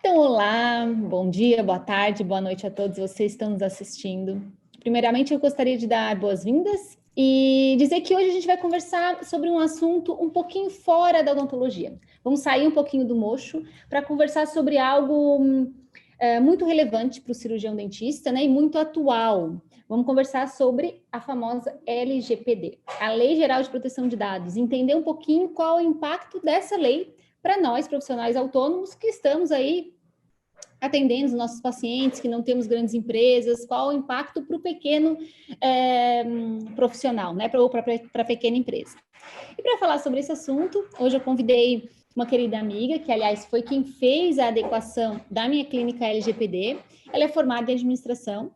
Então, olá, bom dia, boa tarde, boa noite a todos vocês que estão nos assistindo. Primeiramente, eu gostaria de dar boas-vindas e dizer que hoje a gente vai conversar sobre um assunto um pouquinho fora da odontologia. Vamos sair um pouquinho do mocho para conversar sobre algo muito relevante para o cirurgião dentista, né, e muito atual. Vamos conversar sobre a famosa LGPD, a Lei Geral de Proteção de Dados, entender um pouquinho qual é o impacto dessa lei para nós, profissionais autônomos, que estamos aí atendendo os nossos pacientes, que não temos grandes empresas, qual o impacto para o pequeno profissional, né, ou para a pequena empresa. E para falar sobre esse assunto, hoje eu convidei uma querida amiga, que aliás foi quem fez a adequação da minha clínica LGPD, ela é formada em administração,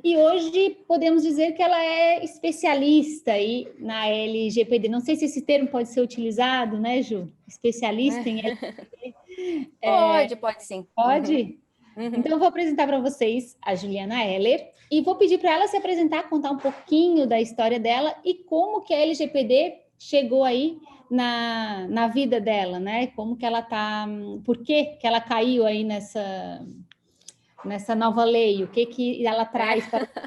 e hoje podemos dizer que ela é especialista aí na LGPD. Não sei se esse termo pode ser utilizado, né, Ju? Especialista em LGPD. Pode sim. Pode? Uhum. Então, eu vou apresentar para vocês a Juliana Heller e vou pedir para ela se apresentar, contar um pouquinho da história dela e como que a LGPD chegou aí na vida dela, né? Como que ela tá, por que ela caiu aí nessa nova lei, o que ela traz para que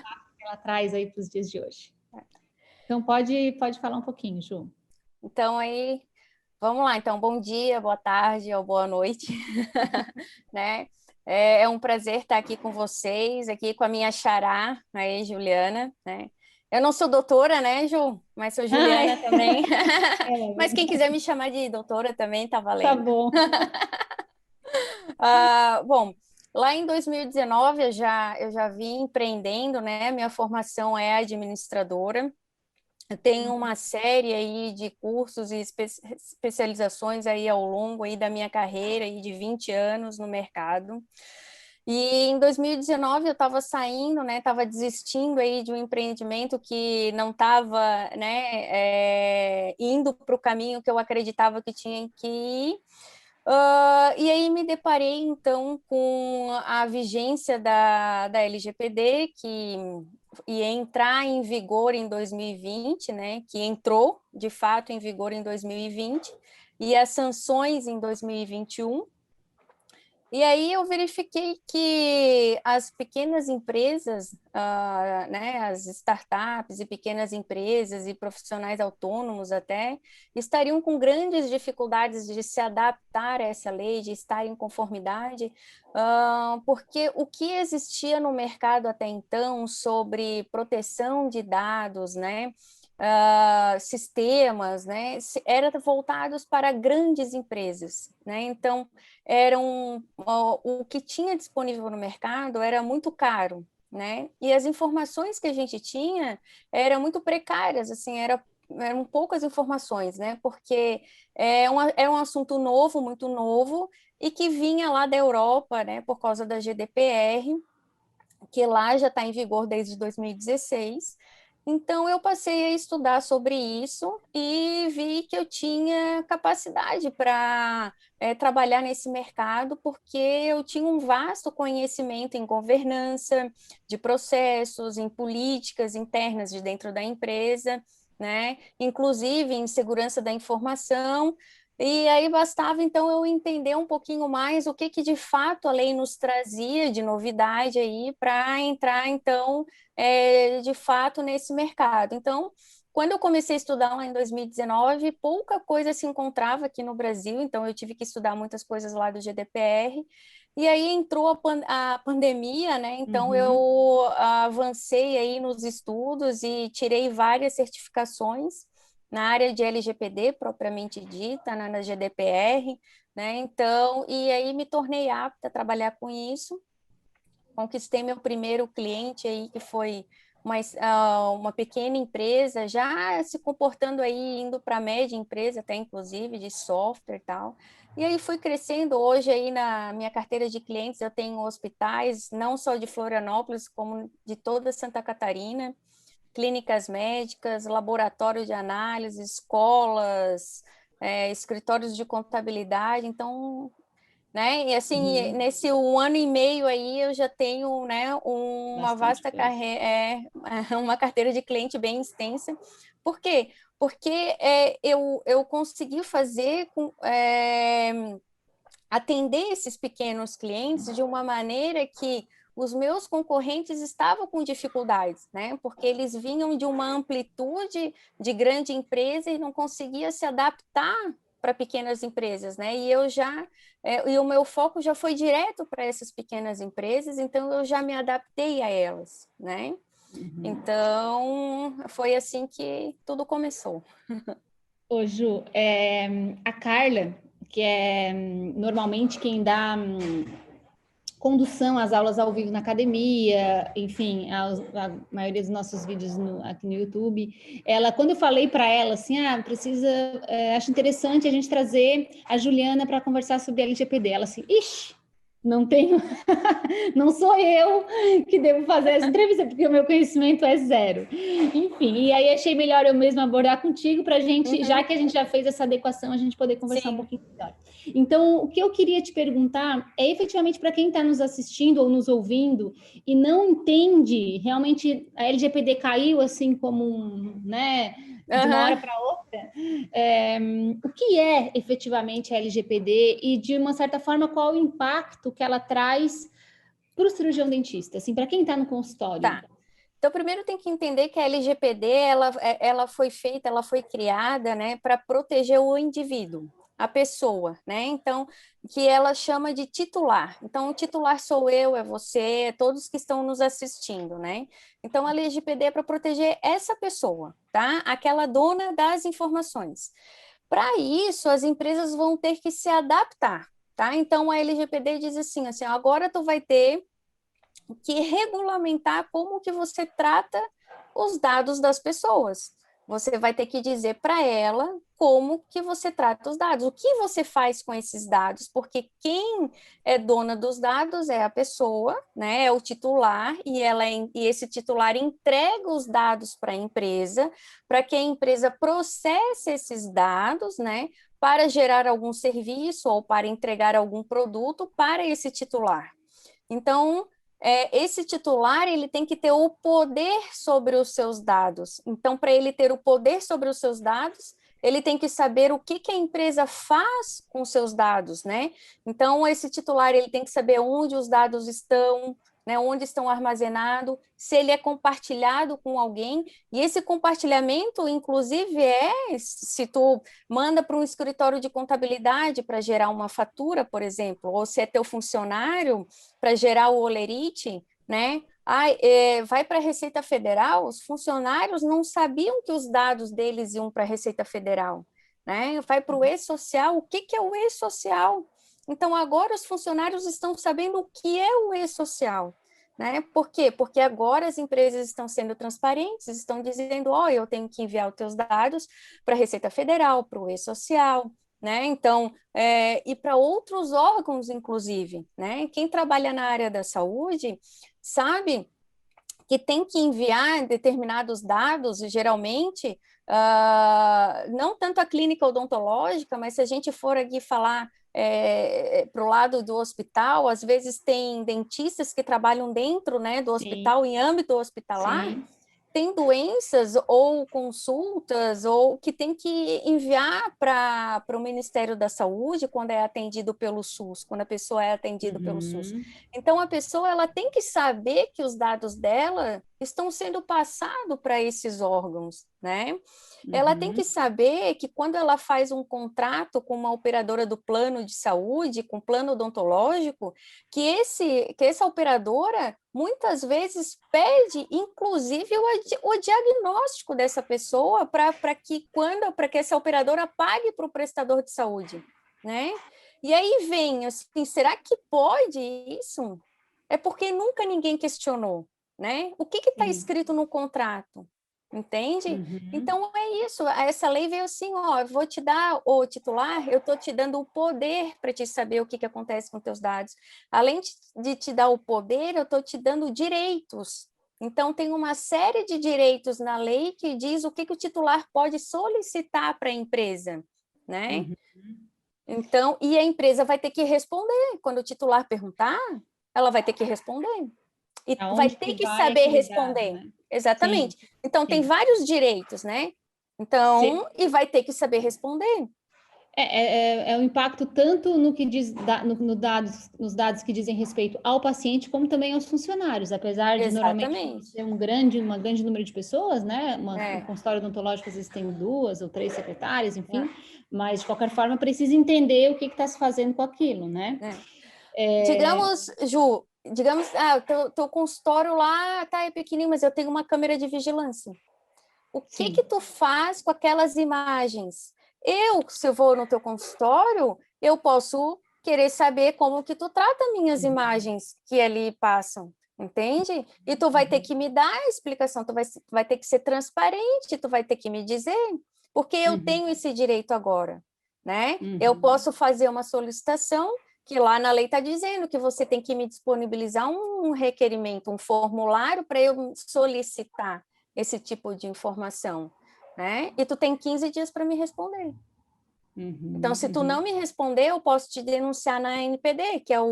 ela traz aí para os dias de hoje. Então, pode falar um pouquinho, Ju. Então, aí, vamos lá. Então, bom dia, boa tarde ou boa noite, né? É um prazer estar aqui com vocês, aqui com a minha xará, aí, Juliana, né? Eu não sou doutora, né, Ju? Mas sou Juliana também. Mas quem quiser me chamar de doutora também tá Tá valendo. bom. Bom, lá em 2019 eu já vim empreendendo, né? Minha formação é administradora. Eu tenho uma série aí de cursos e especializações aí ao longo aí da minha carreira aí de 20 anos no mercado. E em 2019 eu estava saindo, né? Estava desistindo aí de um empreendimento que não estava, né? Indo para o caminho que eu acreditava que tinha que ir. E aí me deparei, então, com a vigência da LGPD, que ia entrar em vigor em 2020, né? Que entrou, de fato, em vigor em 2020, e as sanções em 2021. E aí eu verifiquei que as pequenas empresas, né, as startups e pequenas empresas e profissionais autônomos até, estariam com grandes dificuldades de se adaptar a essa lei, de estar em conformidade, porque o que existia no mercado até então sobre proteção de dados, né, sistemas, né, eram voltados para grandes empresas, né? Então o que tinha disponível no mercado era muito caro, né? E as informações que a gente tinha eram muito precárias, assim, eram poucas informações, né? Porque era um assunto novo, muito novo, e que vinha lá da Europa, né? Por causa da GDPR, que lá já está em vigor desde 2016. Então, eu passei a estudar sobre isso e vi que eu tinha capacidade para trabalhar nesse mercado, porque eu tinha um vasto conhecimento em governança, de processos, em políticas internas de dentro da empresa, né? Inclusive em segurança da informação. E aí bastava, então, eu entender um pouquinho mais o que de fato a lei nos trazia de novidade aí para entrar, então, de fato nesse mercado. Então, quando eu comecei a estudar lá em 2019, pouca coisa se encontrava aqui no Brasil, então eu tive que estudar muitas coisas lá do GDPR. E aí entrou a pandemia, né? Então eu avancei aí nos estudos e tirei várias certificações na área de LGPD propriamente dita, né, na GDPR, né? Então, e aí me tornei apta a trabalhar com isso. Conquistei meu primeiro cliente aí, que foi uma pequena empresa, já se comportando aí, indo para a média empresa, até inclusive de software e tal. E aí fui crescendo. Hoje aí na minha carteira de clientes eu tenho hospitais, não só de Florianópolis, como de toda Santa Catarina, clínicas médicas, laboratório de análise, escolas, escritórios de contabilidade. Então, né? E assim, nesse 1 ano e meio aí eu já tenho, né, uma Bastante vasta coisa. uma carteira de cliente bem extensa. Por quê? Porque eu consegui fazer atender esses pequenos clientes de uma maneira que os meus concorrentes estavam com dificuldades, né? Porque eles vinham de uma amplitude de grande empresa e não conseguia se adaptar para pequenas empresas, né? E o meu foco já foi direto para essas pequenas empresas, então eu já me adaptei a elas, né? Então foi assim que tudo começou. Ô, Ju, a Carla, que é normalmente quem dá condução às aulas ao vivo na academia, enfim, a maioria dos nossos vídeos aqui no YouTube, ela, quando eu falei para ela assim, acho interessante a gente trazer a Juliana para conversar sobre LGPD, ela assim, ixi, não tenho, não sou eu que devo fazer essa entrevista, porque o meu conhecimento é zero. Enfim, e aí achei melhor eu mesma abordar contigo para a gente, já que a gente já fez essa adequação, a gente poder conversar um pouquinho melhor. Então, o que eu queria te perguntar é efetivamente para quem está nos assistindo ou nos ouvindo e não entende, realmente a LGPD caiu assim como né, de uma hora para outra, o que é efetivamente a LGPD e, de uma certa forma, qual o impacto que ela traz para o cirurgião dentista, assim, para quem está no consultório? Tá. Então, primeiro tem que entender que a LGPD, ela foi feita, ela foi criada, né, para proteger o indivíduo, a pessoa, né? Então, que ela chama de titular. Então, o titular sou eu, é você, é todos que estão nos assistindo, né? Então, a LGPD é para proteger essa pessoa, tá? Aquela dona das informações. Para isso, as empresas vão ter que se adaptar, tá? Então, a LGPD diz assim, agora tu vai ter que regulamentar como que você trata os dados das pessoas. Você vai ter que dizer para ela como que você trata os dados, o que você faz com esses dados, porque quem é dona dos dados é a pessoa, né, é o titular, e esse titular entrega os dados para a empresa, para que a empresa processe esses dados, né, para gerar algum serviço ou para entregar algum produto para esse titular. Então, esse titular ele tem que ter o poder sobre os seus dados. Então, para ele ter o poder sobre os seus dados, ele tem que saber o que a empresa faz com os seus dados, né? Então, esse titular ele tem que saber onde os dados estão, né, onde estão armazenados, se ele é compartilhado com alguém, e esse compartilhamento, inclusive, se tu manda para um escritório de contabilidade para gerar uma fatura, por exemplo, ou se é teu funcionário para gerar o holerite, né? Vai para a Receita Federal, os funcionários não sabiam que os dados deles iam para a Receita Federal, né? Vai para o E-Social, o que é o E-Social? Então, agora os funcionários estão sabendo o que é o E-Social, né? Por quê? Porque agora as empresas estão sendo transparentes, estão dizendo, eu tenho que enviar os teus dados para a Receita Federal, para o E-Social, né? Então, e para outros órgãos, inclusive, né? Quem trabalha na área da saúde sabe que tem que enviar determinados dados, geralmente, não tanto a clínica odontológica, mas se a gente for aqui falar para o lado do hospital, às vezes tem dentistas que trabalham dentro, né, do hospital, em âmbito hospitalar, Sim. Tem doenças ou consultas ou que tem que enviar para o Ministério da Saúde quando é atendido pelo SUS, quando a pessoa é atendida pelo SUS. Então, a pessoa ela tem que saber que os dados dela estão sendo passados para esses órgãos, né? Ela tem que saber que quando ela faz um contrato com uma operadora do plano de saúde, com plano odontológico, que essa operadora muitas vezes pede, inclusive, o diagnóstico dessa pessoa para que essa operadora pague para o prestador de saúde, né? E aí vem, assim, será que pode isso? É porque nunca ninguém questionou, né? O que está escrito no contrato? Entende? Então é isso, essa lei veio assim, eu vou te dar o titular, eu estou te dando o poder para te saber o que acontece com teus dados. Além de te dar o poder, eu estou te dando direitos. Então tem uma série de direitos na lei que diz o que o titular pode solicitar para a empresa, né? Então, e a empresa vai ter que responder. Quando o titular perguntar, ela vai ter que responder. E vai ter que saber responder. Dado, né? Exatamente. Sim, então, tem vários direitos, né? Então, e vai ter que saber responder. É o impacto tanto no que diz nos dados que dizem respeito ao paciente, como também aos funcionários, apesar de normalmente Exatamente. ser uma grande número de pessoas, né? Um consultório odontológico às vezes tem 2 ou 3 secretárias, enfim, mas de qualquer forma precisa entender o que está se fazendo com aquilo, né? Digamos, Ju, o teu consultório lá é pequenininho, mas eu tenho uma câmera de vigilância. O que tu faz com aquelas imagens? Se eu vou no teu consultório, eu posso querer saber como que tu trata minhas imagens que ali passam, entende? E tu vai ter que me dar a explicação, tu vai ter que ser transparente, tu vai ter que me dizer, porque eu tenho esse direito agora, né? Eu posso fazer uma solicitação que lá na lei está dizendo que você tem que me disponibilizar um requerimento, um formulário para eu solicitar esse tipo de informação, né? E tu tem 15 dias para me responder. Então, se tu não me responder, eu posso te denunciar na ANPD, que é a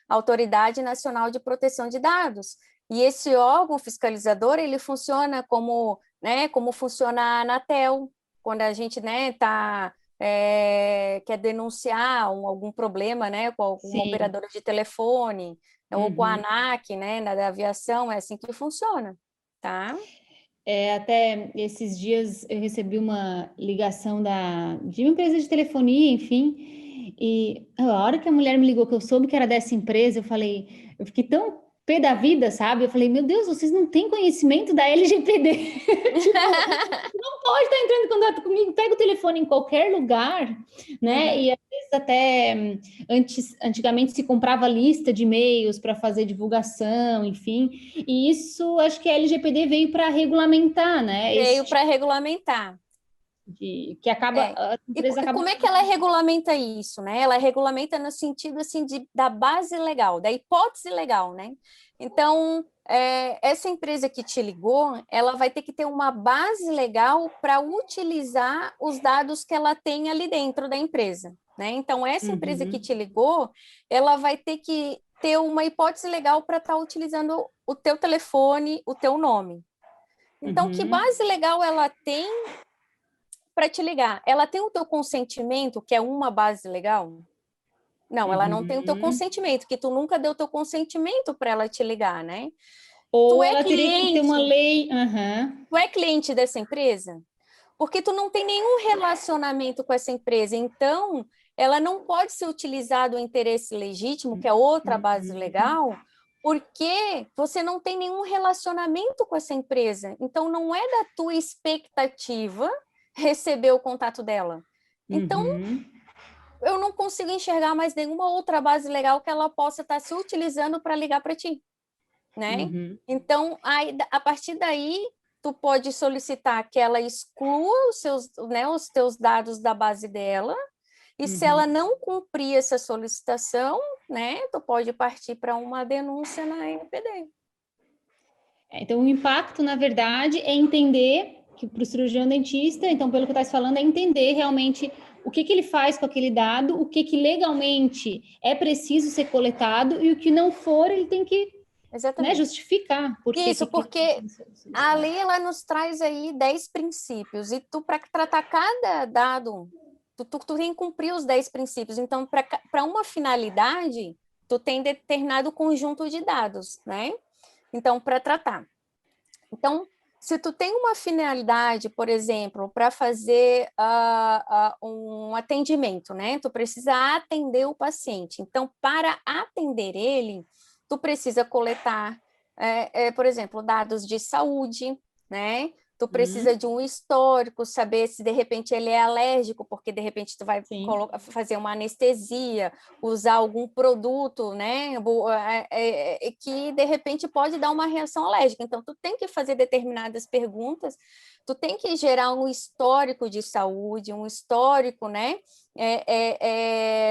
Autoridade Nacional de Proteção de Dados. E esse órgão fiscalizador, ele funciona como, né, como funciona a Anatel, quando a gente, né, quer denunciar algum problema, né, com alguma operadora de telefone, ou com a ANAC, né, da aviação, é assim que funciona, tá? Até esses dias eu recebi uma ligação de uma empresa de telefonia, enfim, e a hora que a mulher me ligou, que eu soube que era dessa empresa, eu fiquei tão pé da vida, sabe? Eu falei, meu Deus, vocês não têm conhecimento da LGPD. Tipo, não pode estar entrando em contato comigo, pega o telefone em qualquer lugar, né? E às vezes até antigamente se comprava lista de e-mails para fazer divulgação, enfim. E isso acho que a LGPD veio para regulamentar, né? Veio para regulamentar. Que acaba, a empresa acaba... Como é que ela regulamenta isso, né? Ela regulamenta no sentido assim da base legal, da hipótese legal, né? Então, essa empresa que te ligou, ela vai ter que ter uma base legal para utilizar os dados que ela tem ali dentro da empresa, né? Então, essa empresa que te ligou, ela vai ter que ter uma hipótese legal para estar utilizando o teu telefone, o teu nome. Então, que base legal ela tem para te ligar? Ela tem o teu consentimento, que é uma base legal? Não, ela não tem o teu consentimento, que tu nunca deu o teu consentimento para ela te ligar, né? Ou ela teria que ter uma lei... Tu é cliente dessa empresa? Porque tu não tem nenhum relacionamento com essa empresa, então ela não pode ser utilizada o interesse legítimo, que é outra base legal, porque você não tem nenhum relacionamento com essa empresa. Então não é da tua expectativa receber o contato dela. Então, eu não consigo enxergar mais nenhuma outra base legal que ela possa estar se utilizando para ligar para ti, né? Então, a partir daí, tu pode solicitar que ela exclua os teus dados da base dela, e se ela não cumprir essa solicitação, né, tu pode partir para uma denúncia na ANPD. Então, o impacto, na verdade, é entender que para o cirurgião dentista, então, pelo que está se falando, é entender realmente o que ele faz com aquele dado, o que legalmente é preciso ser coletado e o que não for, ele tem que, né, justificar. Porque a lei ela nos traz aí 10 princípios, e tu, para tratar cada dado, tu tem que cumprir os 10 princípios. Então, para uma finalidade, tu tem determinado conjunto de dados, né? Então, para tratar. Então, se tu tem uma finalidade, por exemplo, para fazer um atendimento, né? Tu precisa atender o paciente. Então, para atender ele, tu precisa coletar, por exemplo, dados de saúde, né? Tu precisa de um histórico, saber se de repente ele é alérgico, porque de repente tu vai fazer uma anestesia, usar algum produto, né, que de repente pode dar uma reação alérgica. Então, tu tem que fazer determinadas perguntas, tu tem que gerar um histórico de saúde, um histórico, né,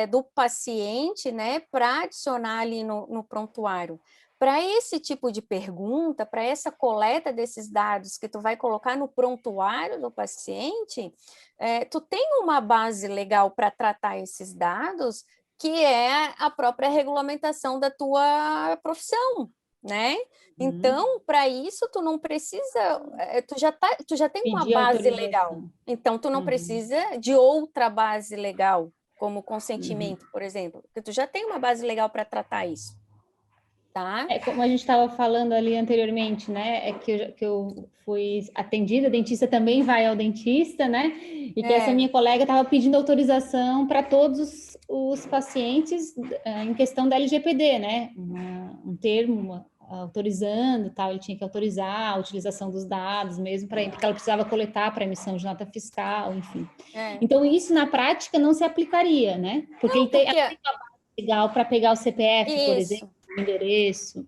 do paciente, né, para adicionar ali no prontuário. Para esse tipo de pergunta, para essa coleta desses dados que tu vai colocar no prontuário do paciente, tu tem uma base legal para tratar esses dados, que é a própria regulamentação da tua profissão, né? Então, para isso, tu não precisa, tu já tem uma Pedir base legal. autorização. Então, tu não precisa de outra base legal, como consentimento, por exemplo, porque tu já tem uma base legal para tratar isso, tá? Como a gente estava falando ali anteriormente, né? Que eu fui atendida, a dentista também vai ao dentista, né? E que essa minha colega estava pedindo autorização para todos os pacientes em questão da LGPD, né? Um termo autorizando, tal, ele tinha que autorizar a utilização dos dados mesmo porque ela precisava coletar para emissão de nota fiscal, enfim. Então isso na prática não se aplicaria, né? Porque ela tem uma base legal para pegar o CPF, por exemplo, o endereço.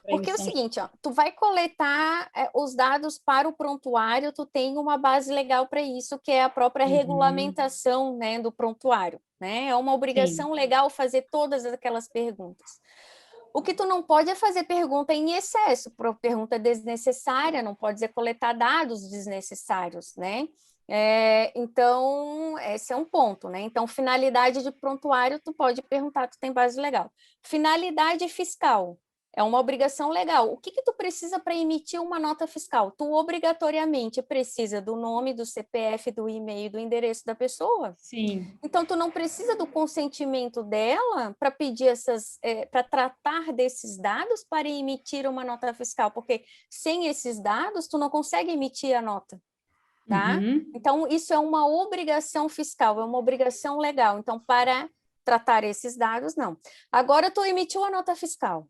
Porque é o seguinte, ó, tu vai coletar os dados para o prontuário, tu tem uma base legal para isso, que é a própria regulamentação, né, do prontuário, né? É uma obrigação legal fazer todas aquelas perguntas. O que tu não pode é fazer pergunta em excesso, pergunta desnecessária, não pode coletar dados desnecessários, né? Então, esse é um ponto, né? Então, finalidade de prontuário, tu pode perguntar, tu tem base legal. Finalidade fiscal, é uma obrigação legal. O que tu precisa para emitir uma nota fiscal? Tu obrigatoriamente precisa do nome, do CPF, do e-mail, do endereço da pessoa. Sim. Então, tu não precisa do consentimento dela para pedir para tratar desses dados para emitir uma nota fiscal, porque sem esses dados, tu não consegue emitir a nota, tá? Então, isso é uma obrigação fiscal, é uma obrigação legal. Então, para tratar esses dados, não. Agora, tu emitiu a nota fiscal.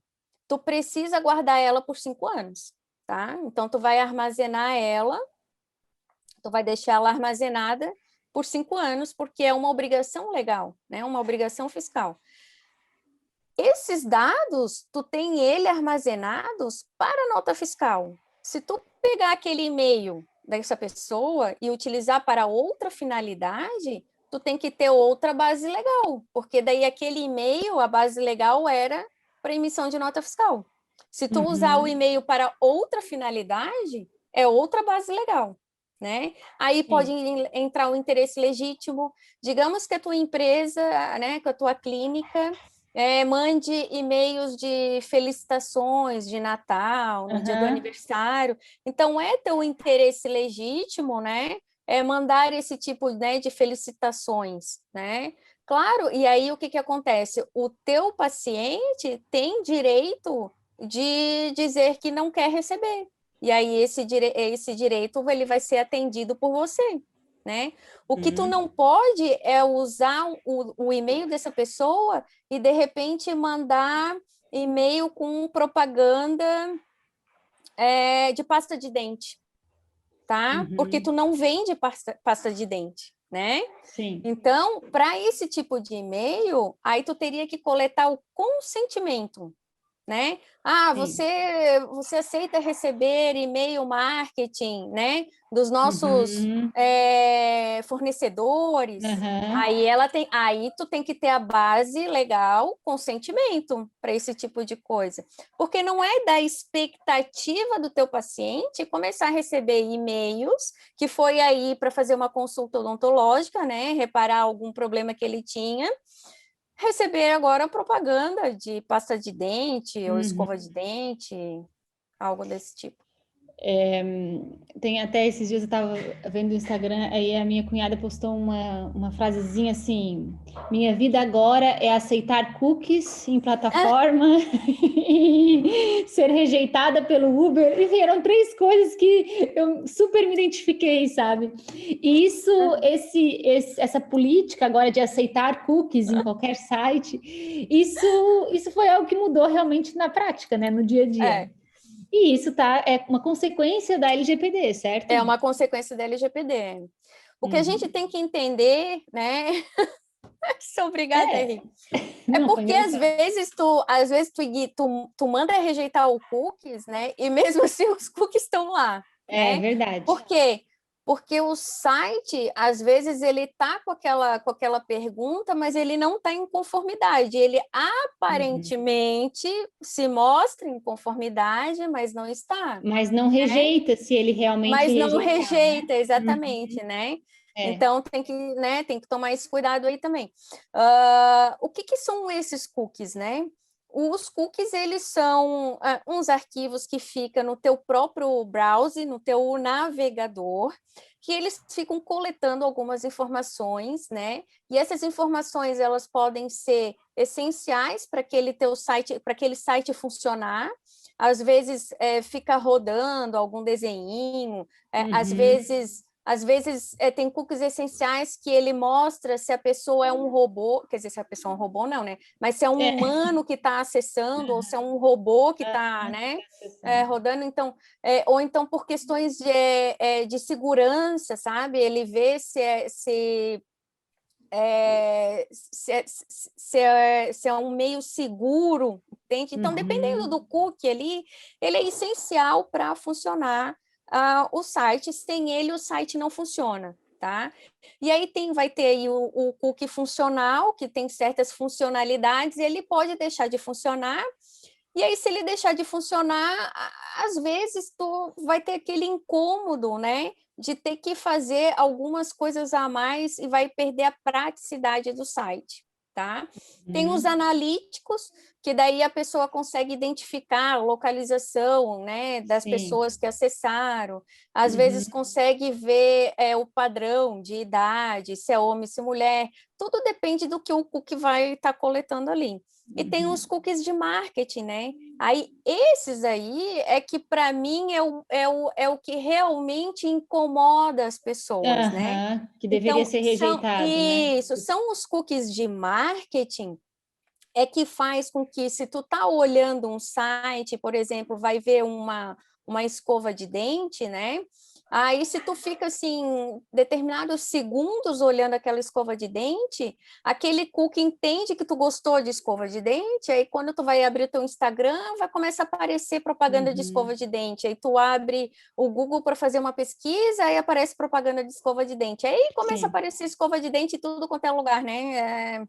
Tu precisa guardar ela por 5 anos, tá? Então, tu vai armazenar ela, tu vai deixar ela armazenada por 5 anos, porque é uma obrigação legal, né? Uma obrigação fiscal. Esses dados, tu tem ele armazenados para nota fiscal. Se tu pegar aquele e-mail dessa pessoa e utilizar para outra finalidade, tu tem que ter outra base legal, porque daí aquele e-mail, a base legal era para emissão de nota fiscal. Se tu usar o e-mail para outra finalidade, é outra base legal, né? Aí pode entrar o interesse legítimo. Digamos que a tua empresa, né, que a tua clínica mande e-mails de felicitações de Natal, no dia do aniversário. Então, é teu interesse legítimo, né? Mandar esse tipo, né, de felicitações, né? Claro, e aí o que acontece? O teu paciente tem direito de dizer que não quer receber. E aí esse direito ele vai ser atendido por você, né? O que tu não pode é usar o e-mail dessa pessoa e, de repente, mandar e-mail com propaganda de pasta de dente, tá? Porque tu não vende pasta de dente, né? Sim. Então, para esse tipo de e-mail, aí tu teria que coletar o consentimento, né? Você aceita receber e-mail marketing, né? Dos nossos fornecedores. Aí tu tem que ter a base legal, consentimento para esse tipo de coisa. Porque não é da expectativa do teu paciente começar a receber e-mails que foi aí para fazer uma consulta odontológica, né? Reparar algum problema que ele tinha, receber agora propaganda de pasta de dente ou escova de dente, algo desse tipo. Tem até esses dias eu estava vendo o Instagram, aí a minha cunhada postou uma frasezinha assim: minha vida agora é aceitar cookies em plataforma e ser rejeitada pelo Uber. E eram 3 coisas que eu super me identifiquei, sabe? E essa política agora de aceitar cookies em qualquer site, isso foi algo que mudou realmente na prática, né? No dia a dia. E isso é uma consequência da LGPD, certo? É uma consequência da LGPD. O que a gente tem que entender, né? Sou obrigada, Henrique. Porque às vezes tu manda rejeitar o cookies, né? E mesmo assim os cookies estão lá. É verdade. Por quê? Porque o site, às vezes, ele está com aquela pergunta, mas ele não está em conformidade. Ele aparentemente se mostra em conformidade, mas não está. Mas não rejeita se ele realmente Mas não rejeita, né? exatamente, né? Então, tem que tomar esse cuidado aí também. O que são esses cookies, né? os cookies, eles são uns arquivos que ficam no teu próprio browser, no teu navegador, que eles ficam coletando algumas informações, né? E essas informações, elas podem ser essenciais para aquele teu site, para aquele site funcionar. Às vezes fica rodando algum desenho, às vezes tem cookies essenciais que ele mostra se a pessoa é um robô, quer dizer, se a pessoa é um robô não, né? Mas se é um humano que está acessando, ou se é um robô que está, né, rodando, então, ou então por questões de segurança, sabe? Ele vê se é um meio seguro, entende? Então, dependendo do cookie ali, ele é essencial para funcionar o site. Sem ele, o site não funciona, tá? E aí vai ter aí o cookie funcional, que tem certas funcionalidades, e ele pode deixar de funcionar. E aí, se ele deixar de funcionar, às vezes tu vai ter aquele incômodo, né? De ter que fazer algumas coisas a mais e vai perder a praticidade do site, tá? Tem os analíticos, que daí a pessoa consegue identificar a localização, né, das pessoas que acessaram, às vezes consegue ver o padrão de idade, se é homem, se é mulher, tudo depende do que o cookie vai estar coletando ali. E tem os cookies de marketing, né? Aí, esses aí é que, para mim, é o que realmente incomoda as pessoas, né? Que deveria Então, ser rejeitado, né? Isso, são os cookies de marketing que faz com que, se tu tá olhando um site, por exemplo, vai ver uma escova de dente, né? Aí, se tu fica, assim, determinados segundos olhando aquela escova de dente, aquele cookie entende que tu gostou de escova de dente, aí quando tu vai abrir o teu Instagram, vai começar a aparecer propaganda de escova de dente, aí tu abre o Google para fazer uma pesquisa, aí aparece propaganda de escova de dente, aí começa a aparecer escova de dente em tudo quanto é lugar, né?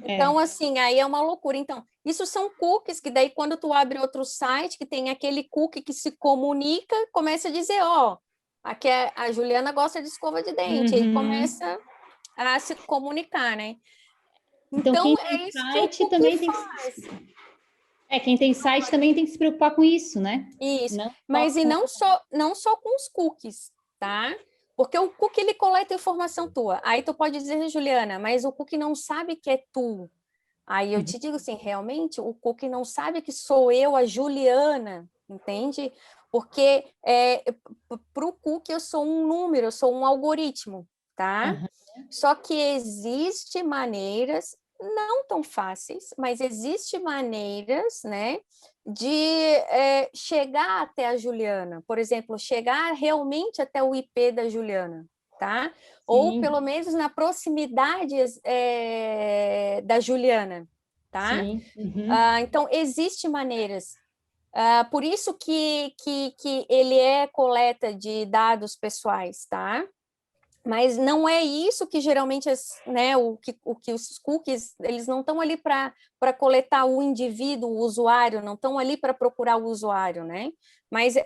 Então, assim, aí é uma loucura. Então, isso são cookies que daí, quando tu abre outro site, que tem aquele cookie que se comunica, começa a dizer, aqui a Juliana gosta de escova de dente, aí começa a se comunicar, né? Então, Então, quem é tem isso que o site cookie também tem faz. quem tem site também tem que se preocupar com isso, né? Isso, Não mas não só com os cookies, tá? Porque o cookie, ele coleta informação tua. Aí tu pode dizer, Juliana, mas o cookie não sabe que é tu. Aí eu te digo assim, realmente, o cookie não sabe que sou eu, a Juliana, entende? Porque para o cookie eu sou um número, eu sou um algoritmo, tá? Só que existe maneiras, não tão fáceis, mas existe maneiras, né, de chegar até a Juliana. Por exemplo, chegar realmente até o IP da Juliana, tá? Ou pelo menos na proximidade da Juliana, tá? Sim. Então, existem maneiras. Por isso que ele é coleta de dados pessoais, tá? Mas não é isso que geralmente, né, o que os cookies, eles não estão ali para coletar o indivíduo, o usuário, não estão ali para procurar o usuário, né? Mas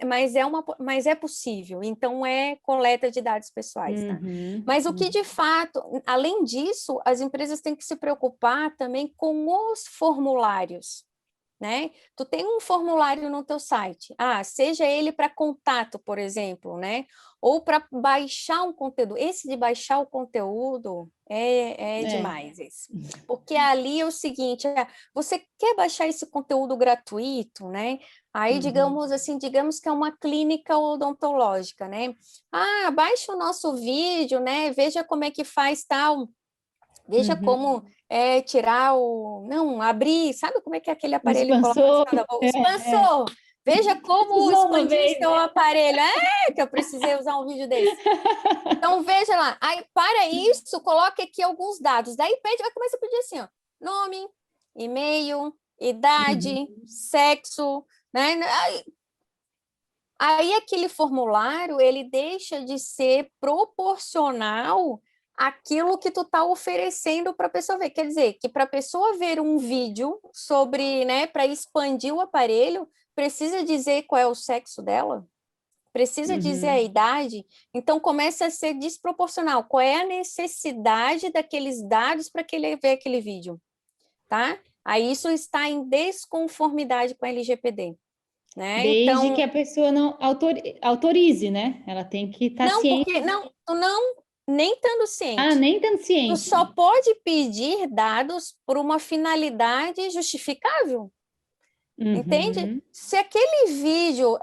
é possível, então é coleta de dados pessoais, tá? Mas o que de fato, além disso, as empresas têm que se preocupar também com os formulários, né? Tu tem um formulário no teu site, seja ele para contato, por exemplo, né? Ou para baixar um conteúdo. Esse de baixar o conteúdo é demais, esse. Porque ali é o seguinte, você quer baixar esse conteúdo gratuito, né? Aí, digamos que é uma clínica odontológica, né? Baixa o nosso vídeo, né? Veja como é que faz tal. Veja como tirar não, abrir, sabe como é que é aquele aparelho que coloca Expansor. na boca? Expansor! Veja como expandir o seu aparelho. Que eu precisei usar um vídeo desse. Então, veja lá. Aí, para isso, coloque aqui alguns dados. Daí, vai começar a pedir assim, ó, nome, e-mail, idade, sexo, né? Aí, aquele formulário, ele deixa de ser proporcional àquilo que tu tá oferecendo para a pessoa ver. Quer dizer, que para a pessoa ver um vídeo sobre, né, para expandir o aparelho, precisa dizer qual é o sexo dela? Precisa dizer a idade? Então, começa a ser desproporcional. Qual é a necessidade daqueles dados para que ele veja aquele vídeo? Tá? aí isso está em desconformidade com a LGPD. Né? Desde Então, que a pessoa não autorize, né? Ela tem que estar não, ciente. porque não, tu não, nem estando Ah, ciente. nem tanto Tu ciente. só pode pedir dados por uma finalidade justificável. Entende? Uhum, Se aquele vídeo,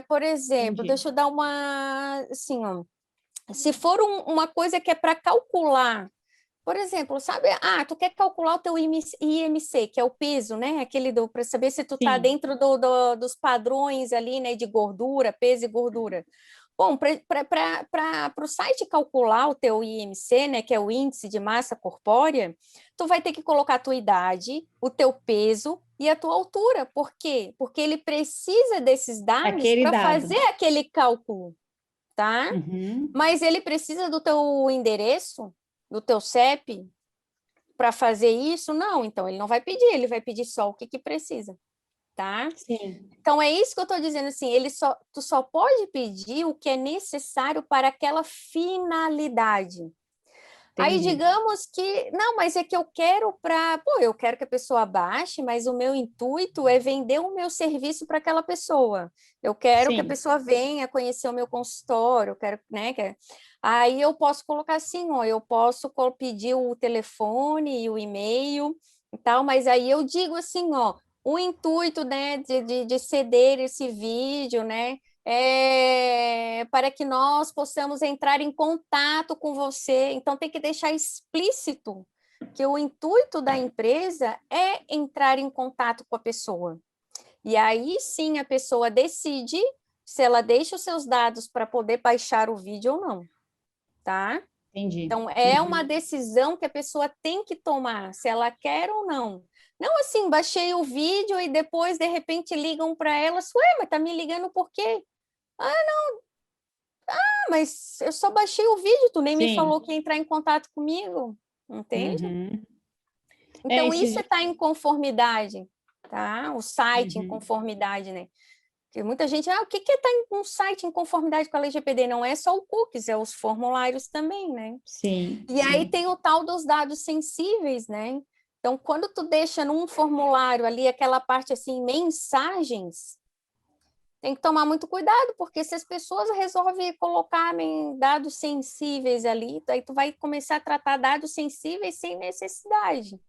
por exemplo, entendi. deixa eu dar uma, assim, ó, se for uma coisa que é para calcular, por exemplo, sabe, tu quer calcular o teu IMC, que é o peso, né, aquele para saber se tu tá Sim, dentro dos padrões ali, né, de gordura, peso e gordura. Bom, para o site calcular o teu IMC, né, que é o índice de massa corpórea, tu vai ter que colocar a tua idade, o teu peso e a tua altura. Por quê? Porque ele precisa desses dados aquele para dado. fazer aquele cálculo, tá? Uhum, Mas ele precisa do teu endereço, do teu CEP, para fazer isso? Não, então ele não vai pedir, ele vai pedir só o que precisa, tá? sim, Então, é isso que eu estou dizendo, assim, tu só pode pedir o que é necessário para aquela finalidade. Aí, entendi. digamos que, não, mas é que eu quero eu quero que a pessoa baixe, mas o meu intuito é vender o meu serviço para aquela pessoa. Eu quero que a Sim, pessoa venha conhecer o meu consultório, eu quero, né? Aí eu posso colocar assim, ó, eu posso pedir o telefone e o e-mail e tal, mas aí eu digo assim, ó, o intuito, né, de ceder esse vídeo, né, para que nós possamos entrar em contato com você. Então, tem que deixar explícito que o intuito da empresa é entrar em contato com a pessoa. E aí sim a pessoa decide se ela deixa os seus dados para poder baixar o vídeo ou não, tá? entendi. Então, é uma Uhum. decisão que a pessoa tem que tomar, se ela quer ou não. Não assim, baixei o vídeo e depois, de repente, ligam para ela, ué, mas tá me ligando por quê? Mas eu só baixei o vídeo, tu nem me falou Sim. que ia entrar em contato comigo, entende? Uhum. É Então, isso esse. está em conformidade, tá? O site em Uhum. conformidade, né? Porque muita gente, o que é estar em um site em conformidade com a LGPD? Não é só o cookies, é os formulários também, né? Sim, E aí sim. tem o tal dos dados sensíveis, né? Então, quando tu deixa num formulário ali aquela parte assim, mensagens, tem que tomar muito cuidado, porque se as pessoas resolvem colocarem dados sensíveis ali, aí tu vai começar a tratar dados sensíveis sem necessidade.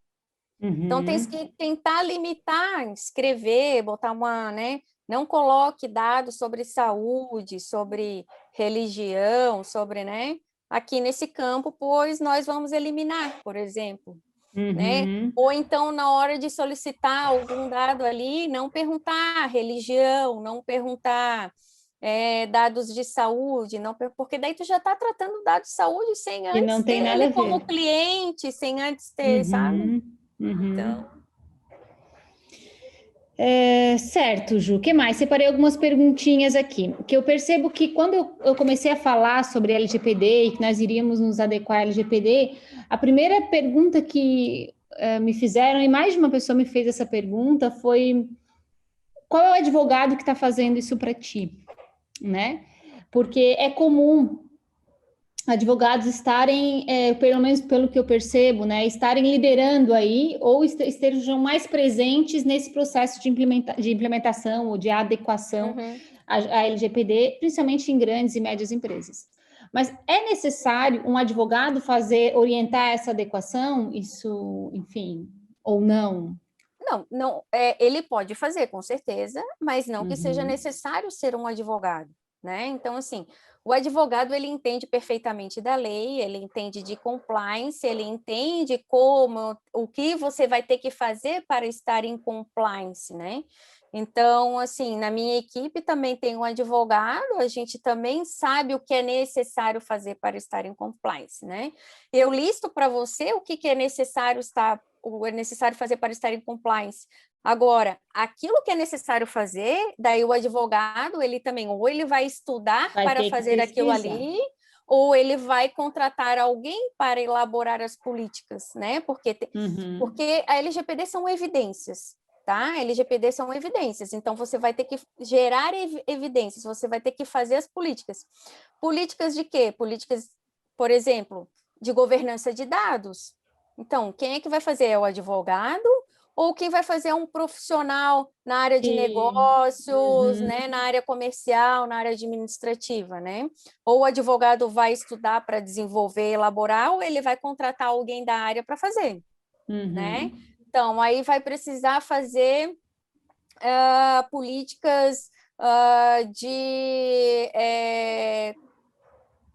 Então, tem Uhum. que tentar limitar, escrever, botar uma, né? Não coloque dados sobre saúde, sobre religião, sobre, né? Aqui nesse campo, pois nós vamos eliminar, por exemplo, né? Uhum. Ou então, na hora de solicitar algum dado ali, não perguntar religião, não perguntar dados de saúde, não, porque daí tu já está tratando dados de saúde sem Que não antes ter tem nada ele a como ver. cliente, sem antes ter, sabe? Uhum. Uhum. Então, Certo, Ju. O que mais? Separei algumas perguntinhas aqui. Que eu percebo que quando eu comecei a falar sobre LGPD e que nós iríamos nos adequar à LGPD, a primeira pergunta que me fizeram, e mais de uma pessoa me fez essa pergunta, foi qual é o advogado que está fazendo isso para ti, né? Porque é comum advogados estarem, pelo menos pelo que eu percebo, né, estarem liderando aí ou estejam mais presentes nesse processo de implementação ou de adequação uhum. à LGPD, principalmente em grandes e médias empresas. Mas é necessário um advogado orientar essa adequação, isso, enfim, ou não? Não, não, ele pode fazer, com certeza, mas não que seja Uhum, necessário ser um advogado, né? Então, assim, o advogado, ele entende perfeitamente da lei, ele entende de compliance, ele entende o que você vai ter que fazer para estar em compliance, né? Então, assim, na minha equipe também tem um advogado, a gente também sabe o que é necessário fazer para estar em compliance, né? Eu listo para você o que é necessário é necessário fazer para estar em compliance. Agora, aquilo que é necessário fazer, daí o advogado, ele também, ou ele vai estudar vai para ter que fazer aquilo pesquisar. ali, ou ele vai contratar alguém para elaborar as políticas, né? Uhum, Porque a LGPD são evidências, tá? A LGPD são evidências, então você vai ter que gerar evidências, você vai ter que fazer as políticas. Políticas de quê? Políticas, por exemplo, de governança de dados. Então, quem é que vai fazer? É o advogado ou quem vai fazer é um profissional na área de Sim. negócios, Uhum. né, na área comercial, na área administrativa, né? Ou o advogado vai estudar para desenvolver, elaborar, ou ele vai contratar alguém da área para fazer, né? Uhum. Então, aí vai precisar fazer políticas de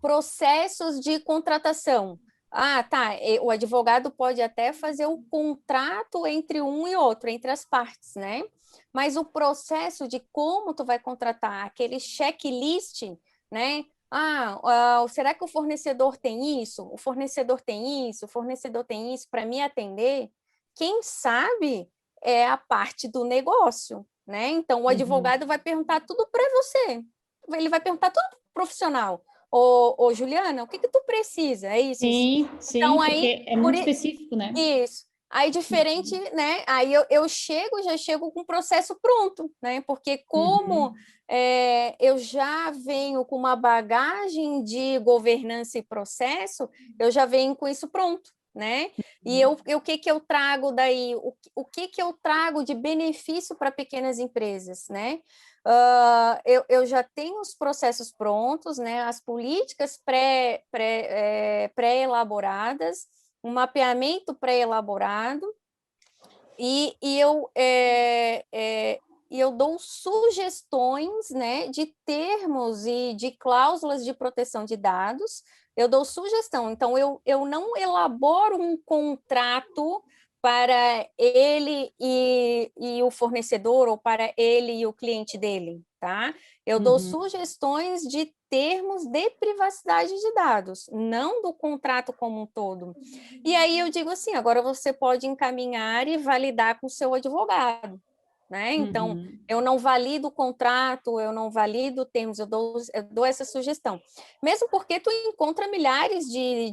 processos de contratação. Ah, tá. O advogado pode até fazer o contrato entre um e outro, entre as partes, né? Mas o processo de como tu vai contratar, aquele checklist, né? Será que o fornecedor tem isso? O fornecedor tem isso? O fornecedor tem isso para me atender? Quem sabe é a parte do negócio, né? Então, o Uhum. advogado vai perguntar tudo para você. Ele vai perguntar tudo pro profissional. Ô, Juliana, o que tu precisa? É isso, isso. Sim, Então, sim, aí, porque é muito específico, né? isso. Aí, diferente, né? Aí eu já chego com o processo pronto, né? Porque como Uhum. eu já venho com uma bagagem de governança e processo, eu já venho com isso pronto, né? E o que que eu trago daí? O que que eu trago de benefício para pequenas empresas, né? Eu já tenho os processos prontos, né? As políticas pré-elaboradas, um mapeamento pré-elaborado, e eu dou sugestões, né, de termos e de cláusulas de proteção de dados. Eu dou sugestão. Então, eu não elaboro um contrato para ele e o fornecedor, ou para ele e o cliente dele, tá? Eu dou Uhum. sugestões de termos de privacidade de dados, não do contrato como um todo. E aí eu digo assim, agora você pode encaminhar e validar com o seu advogado, né? Então, Uhum. eu não valido o contrato, eu não valido termos, eu dou essa sugestão. Mesmo porque tu encontra milhares de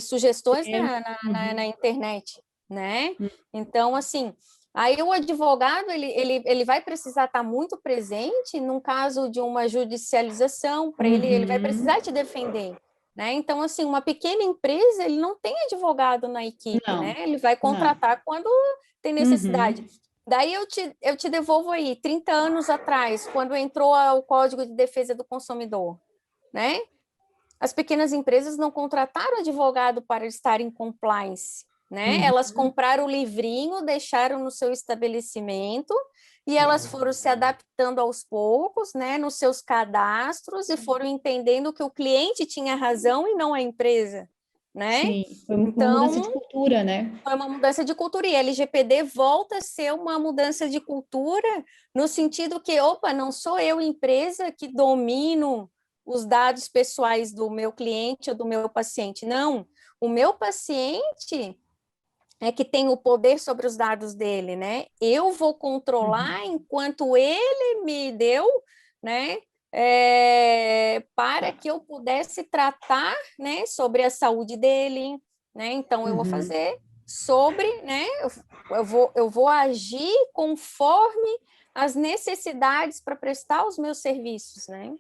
sugestões na Uhum. internet, né? Então, assim, aí o advogado, ele vai precisar estar muito presente num caso de uma judicialização, para ele vai precisar Uhum. te defender, né? Então, assim, uma pequena empresa, ele não tem advogado na equipe, né? Não, Ele vai não. contratar quando tem necessidade. Uhum. Daí eu te devolvo aí, 30 anos atrás, quando entrou o Código de Defesa do Consumidor, né? As pequenas empresas não contrataram advogado para estar em compliance, né? Uhum. Elas compraram o livrinho, deixaram no seu estabelecimento e elas foram se adaptando aos poucos, né, nos seus cadastros, e foram entendendo que o cliente tinha razão e não a empresa, né? Sim, foi uma mudança de Então, cultura, né? foi uma mudança de cultura, e a LGPD volta a ser uma mudança de cultura no sentido que, opa, não sou eu, empresa, que domino os dados pessoais do meu cliente ou do meu paciente. Não, o meu paciente é que tem o poder sobre os dados dele, né? Eu vou Uhum. controlar enquanto ele me deu, né? Para que eu pudesse tratar, né, sobre a saúde dele, né? Então eu vou Uhum. fazer sobre, né? Eu vou agir conforme as necessidades para prestar os meus serviços, né?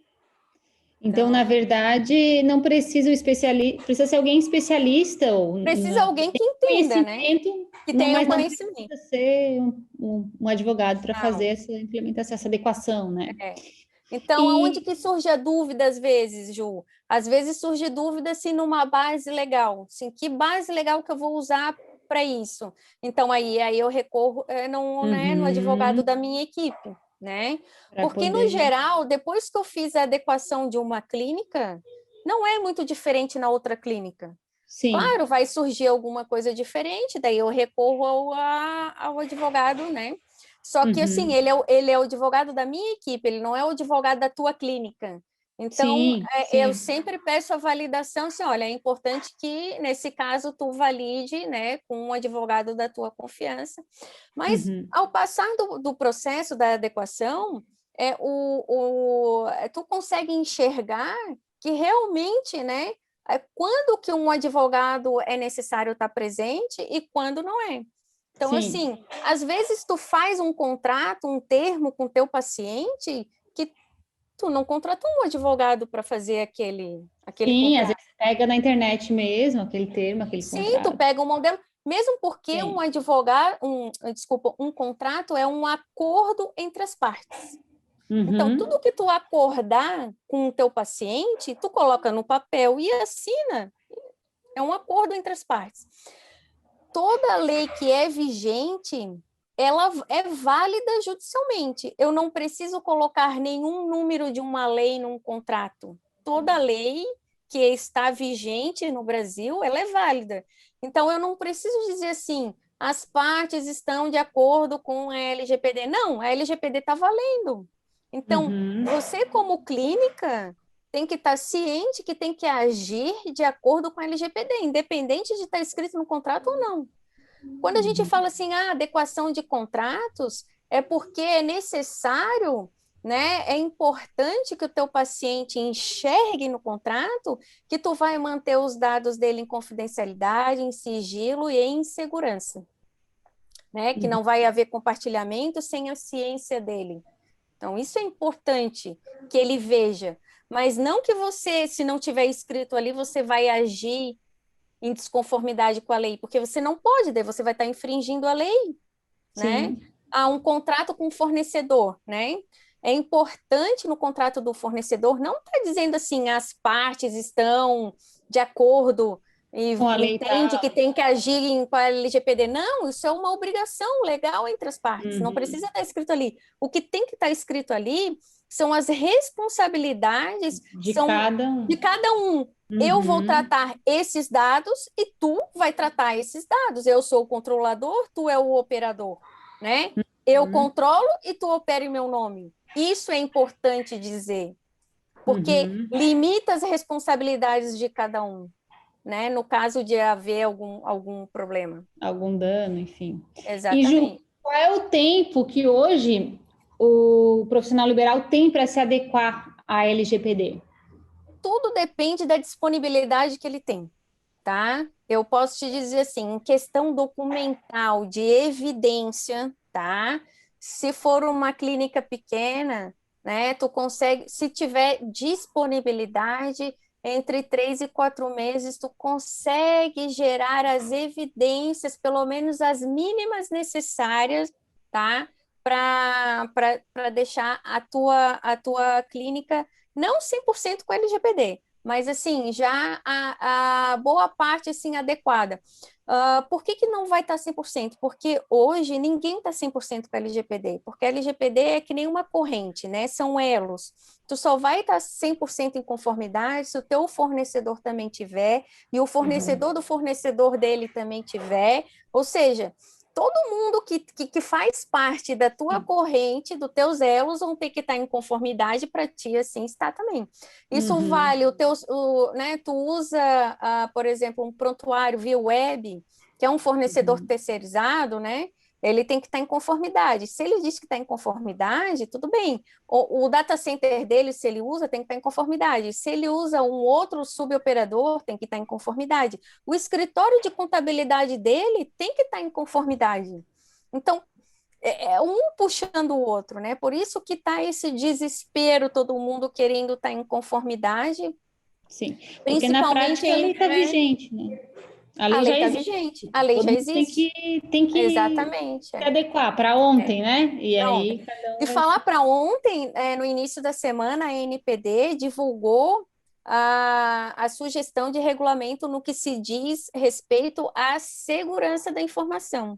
Então, na Então, verdade, não precisa o especialista, precisa ser alguém especialista ou precisa alguém que entenda, né? conhecimento, Que não, tenha o mas não conhecimento. precisa ser um advogado para fazer Não. essa implementação, essa adequação, né? É. Então, aonde E que surge a dúvida às vezes, Ju? Às vezes surge dúvida se numa base legal, assim, que base legal que eu vou usar para isso? Então, aí eu recorro no advogado uhum, da minha equipe, né? para Porque, no poder. geral, depois que eu fiz a adequação de uma clínica, não é muito diferente na outra clínica. Sim, Claro, vai surgir alguma coisa diferente, daí eu recorro ao advogado, né? Só que, assim, uhum, ele é o advogado da minha equipe, ele não é o advogado da tua clínica. Então, sim, eu sim. sempre peço a validação, assim, olha, é importante que, nesse caso, tu valide, né, com um advogado da tua confiança. Mas, Uhum. ao passar do processo da adequação, tu consegue enxergar que realmente, né, quando que um advogado é necessário estar presente e quando não é. Então, Sim, assim, às vezes tu faz um contrato, um termo com teu paciente que tu não contratou um advogado para fazer aquele sim, às contrato. vezes pega na internet mesmo aquele termo, aquele Sim, tu contrato. pega um modelo. Mesmo porque Sim. um contrato é um acordo entre as partes. Então, tudo que tu acordar com o teu paciente, tu coloca no papel e assina. É um acordo entre as partes. Toda lei que é vigente, ela é válida judicialmente. Eu não preciso colocar nenhum número de uma lei num contrato. Toda lei que está vigente no Brasil, ela é válida. Então, eu não preciso dizer assim, as partes estão de acordo com a LGPD. Não, a LGPD está valendo. Então, você como clínica tem que estar ciente que tem que agir de acordo com a LGPD, independente de estar escrito no contrato ou não. Quando a gente fala assim, adequação de contratos, é porque é necessário, né? É importante que o teu paciente enxergue no contrato que tu vai manter os dados dele em confidencialidade, em sigilo e em segurança, né? Que não vai haver compartilhamento sem a ciência dele. Então, isso é importante que ele veja, mas não que você, se não tiver escrito ali, você vai agir em desconformidade com a lei, porque você não pode, daí você vai estar infringindo a lei, né? Há um contrato com o fornecedor, né? É importante no contrato do fornecedor não estar dizendo assim, as partes estão de acordo e Com a lei entende que tal. tem que agir com a LGPD. Não, isso é uma obrigação legal entre as partes, não precisa estar escrito ali. O que tem que estar escrito ali são as responsabilidades De cada um. de cada um. Eu vou tratar esses dados e tu vai tratar esses dados. Eu sou o controlador, tu é o operador, né? Eu controlo e tu opera em meu nome. Isso é importante dizer, porque limita as responsabilidades de cada um, né? No caso de haver algum problema. Algum dano, enfim. E, Ju, Exatamente. qual é o tempo que hoje o profissional liberal tem para se adequar à LGPD? Tudo depende da disponibilidade que ele tem, tá? Eu posso te dizer assim, em questão documental de evidência, tá? Se for uma clínica pequena, né, tu consegue, se tiver disponibilidade entre 3 e 4 meses, tu consegue gerar as evidências, pelo menos as mínimas necessárias, tá? Para deixar a tua clínica não 100% com LGPD, mas assim, já a boa parte assim adequada. Por que não vai estar 100%? Porque hoje ninguém está 100% com a LGPD, porque a LGPD é que nem uma corrente, né? São elos. Tu só vai estar 100% em conformidade se o teu fornecedor também tiver, e o fornecedor do fornecedor dele também tiver, ou seja, todo mundo que faz parte da tua corrente, dos teus elos, vão ter que estar em conformidade para ti, assim, estar também. Isso vale, né, tu usa, por exemplo, um prontuário via web, que é um fornecedor terceirizado, né? Ele tem que estar em conformidade. Se ele diz que está em conformidade, tudo bem. O data center dele, se ele usa, tem que estar em conformidade. Se ele usa um outro suboperador, tem que estar em conformidade. O escritório de contabilidade dele tem que estar em conformidade. Então, é um puxando o outro, né? Por isso que está esse desespero, todo mundo querendo estar em conformidade. Sim, porque na Principalmente, prática a lei está né? vigente, né? A A lei lei já está existe. vigente, a lei Todo já mundo tem existe. que Exatamente. se adequar para É. ontem, né? E Para aí ontem. cada um E vai. falar para ontem, no início da semana, a NPD divulgou a sugestão de regulamento no que se diz respeito à segurança da informação.